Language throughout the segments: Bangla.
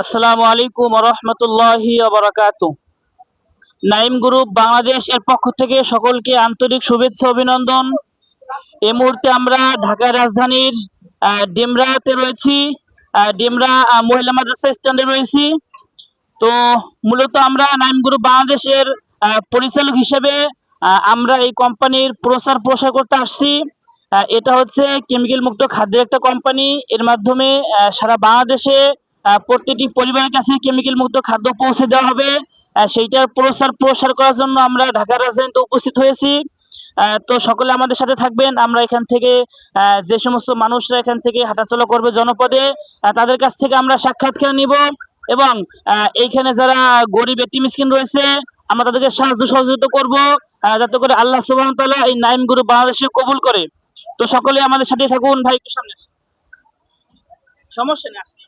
আসসালামু আলাইকুম ওয়া রাহমাতুল্লাহি ওয়া বারাকাতুহু। নাইম গ্রুপ বাংলাদেশ এর পক্ষ থেকে সকলকে আন্তরিক শুভেচ্ছা অভিনন্দন। এই মুহূর্তে আমরা ঢাকা রাজধানীর ডেমরাতে রয়েছি। ডেমরা মহিলা মাদ্রাসা স্ট্যান্ডে রয়েছি। তো মূলত আমরা নাইম গ্রুপ বাংলাদেশের পরিচালক হিসেবে আমরা এই কোম্পানির প্রচার প্রসার করতে আসছি। এটা হচ্ছে কেমিক্যাল মুক্ত খাদ্যের একটা কোম্পানি। এর মাধ্যমে সারা বাংলাদেশে প্রত্যেকটি পরিবারের কাছে কেমিক্যাল মুক্ত খাদ্য পৌঁছে দেওয়া হবে। সেইটার প্রচার প্রসার করার জন্য আমরা ঢাকা রাজধানীতে উপস্থিত হয়েছি। তো সকলে আমাদের সাথে থাকবেন। আমরা এখান থেকে যে সমস্ত মানুষরা এখান থেকে হাঁটাচলা করবে জনপদে, তাদের কাছ থেকে আমরা সাক্ষাৎকার নিব এবং এইখানে যারা গরিব এতিম মিসকিন রয়েছে আমরা তাদেরকে সাহায্য সহযোগিতা করব, যাতে করে আল্লাহ সুবহানাহু ওয়া তাআলা এই নাইম গ্রুপ বাংলাদেশে কবুল করে। তো সকলে আমাদের সাথে থাকুন। ভাই একটু সামনে আসুন। সমস্যা নেই, আসুন।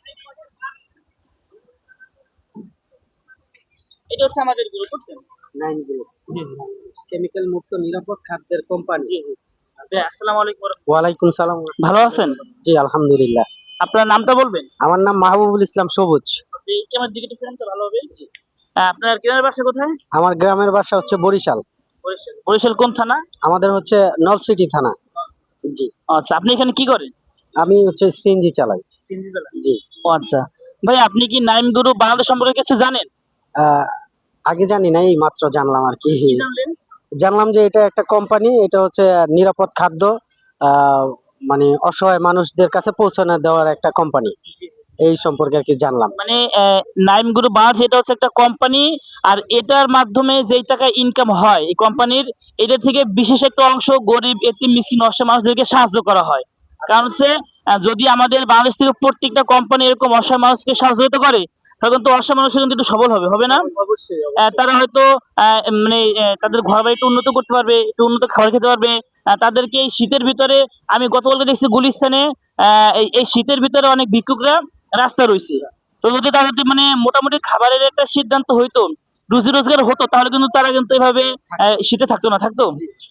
এটা হচ্ছে আমাদের গ্রুপ, বুঝছেন? নাইন গ্রুপ জি জি কেমিক্যাল মুক্ত নিরাপদ খাদ্যের কোম্পানি। জি জি। আসসালামু আলাইকুম। ওয়ালাইকুম সালাম। ভালো আছেন? জি আলহামদুলিল্লাহ। আপনার নামটা বলবেন? আমার নাম মাহবুবুল ইসলাম সবুজ। জি, এই ক্যামেরার দিকে একটু ফিরেন তো ভালো হবে। জি। আপনার গ্রামের বাসা কোথায়? আমার গ্রামের বাসা হচ্ছে বরিশাল। বরিশাল। বরিশাল কোন থানা? আমাদের হচ্ছে নলসিটি থানা। জি। আচ্ছা, আপনি এখানে কি করেন? আমি হচ্ছে সিএনজি চালাই। সিএনজি চালান? জি। ও আচ্ছা। ভাই আপনি কি নাইম গ্রুপ বাংলাদেশ সম্পর্কে কিছু জানেন? আহ, আগে জানি না, এই মাত্র জানলাম আর কি। কি জানলেন? জানলাম যে এটা একটা কোম্পানি, এটা হচ্ছে নিরাপদ খাদ্য আহ, মানে অসহায় মানুষদের কাছে পৌঁছানো দেওয়ার একটা কোম্পানি। জি, জি। এই সম্পর্কে আর কি জানলাম। মানে নাইম গ্রুপ বাংলাদেশ এটা হচ্ছে একটা কোম্পানি, আর এটার মাধ্যমে যেই টাকা ইনকাম হয় এই কোম্পানির, এটা থেকে বিশেষ একটা অংশ গরিব এতিম মিসকিন অসহায় মানুষদেরকে সাহায্য করা হয়। কারণ হচ্ছে যদি আমাদের বাংলাদেশ থেকে প্রত্যেকটা কোম্পানি এরকম অসহায় মানুষকে সহযোগিতা করে, তখন তো অসহায় মানুষ কিন্তু একটু সবল হবে, হবে না? অবশ্যই। তারা হয়তো মানে তাদের ঘর বাড়ি একটু উন্নত করতে পারবে, একটু উন্নত খাবার খেতে পারবে। তাদেরকে এই শীতের ভিতরে, আমি গতকালকে দেখছি গুলিস্তানে এই শীতের ভিতরে অনেক ভিক্ষুকরা রাস্তা রয়েছে। তো যদি তাদের মানে মোটামুটি খাবারের একটা সিদ্ধান্ত হইতো, রুজি রোজগার হতো, তাহলে কিন্তু তারা কিন্তু এভাবে শীতে থাকতো না, থাকতো।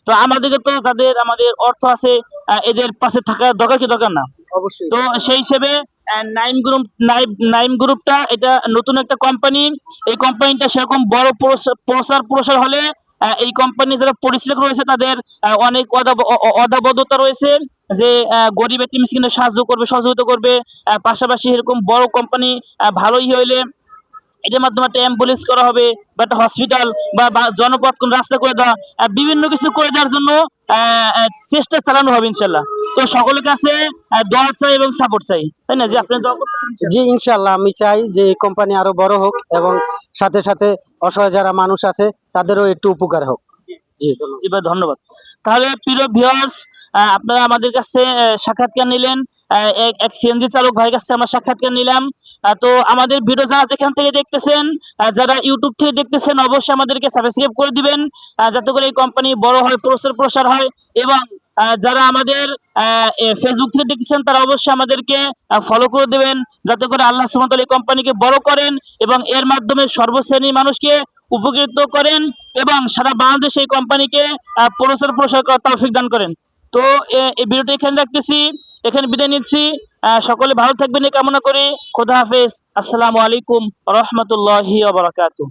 তো আমাদেরকে তো আমাদের অর্থ আছে, এদের পাশে থাকার দরকার কি দরকার না? অবশ্যই। তো সেই হিসেবে নাইম গ্রুপটা এটা নতুন একটা কোম্পানি। এই কোম্পানিটা সেরকম বড় প্রসার প্রসার হলে এই কোম্পানি যারা পরিচালক রয়েছে তাদের অনেক অদাবদ্ধতা রয়েছে, যে গরিব এতিম মিসকিনদের সাহায্য করবে, সহযোগিতা করবে। পাশাপাশি এরকম বড় কোম্পানি ভালোই হইলে এটার মাধ্যমে একটা অ্যাম্বুলেন্স করা হবে, বা একটা হসপিটাল বা জনপথ কোন রাস্তা করে দেওয়া, বিভিন্ন কিছু করে দেওয়ার জন্য চেষ্টা চালানো হবে ইনশাল্লাহ। তো সকলের কাছে দোয়া চাই এবং সাপোর্ট চাই, তাই না? যে আপনি দোয়া করতেছেন। জি ইনশাআল্লাহ, আমি চাই যে এই কোম্পানি আরো বড় হোক এবং সাথে সাথে অসহায় যারা মানুষ আছে তাদেরও একটু উপকার হোক। জি জি ভাই, ধন্যবাদ। তাহলে প্রিয় ভিউয়ার্স, আপনারা আমাদের কাছে সাক্ষাৎকার নিলেন। এক সিএনজি চালক ভাইয়ের কাছে আমরা সাক্ষাৎকার নিলাম। তো আমাদের ভিডিও যারা যেখান থেকে দেখতেছেন, যারা ইউটিউব থেকে দেখতেছেন, অবশ্যই আমাদেরকে সাবস্ক্রাইব করে দিবেন, যাতে করে এই কোম্পানি বড় হয়, প্রসার হয়। এবং যারা আমাদের ফেসবুক থেকে দেখতেছেন তারা অবশ্যই আমাদেরকে ফলো করে দেবেন, যাতে করে আল্লাহ সুবহানাহু ওয়া তাআলা এই কোম্পানিকে বড় করেন এবং এর মাধ্যমে সর্বশ্রেণীর মানুষকে উপকৃত করেন এবং সারা বাংলাদেশে এই কোম্পানিকে প্রসার করার তৌফিক দান করেন। তো এই ভিডিওটি এখানে রাখতেছি, এখানে বিদায় নিচ্ছি। সকলে ভালো থাকবেন এই কামনা করি। খোদা হাফেজ। আসসালামু আলাইকুম ওয়া রাহমাতুল্লাহি ওয়া বারাকাতুহু।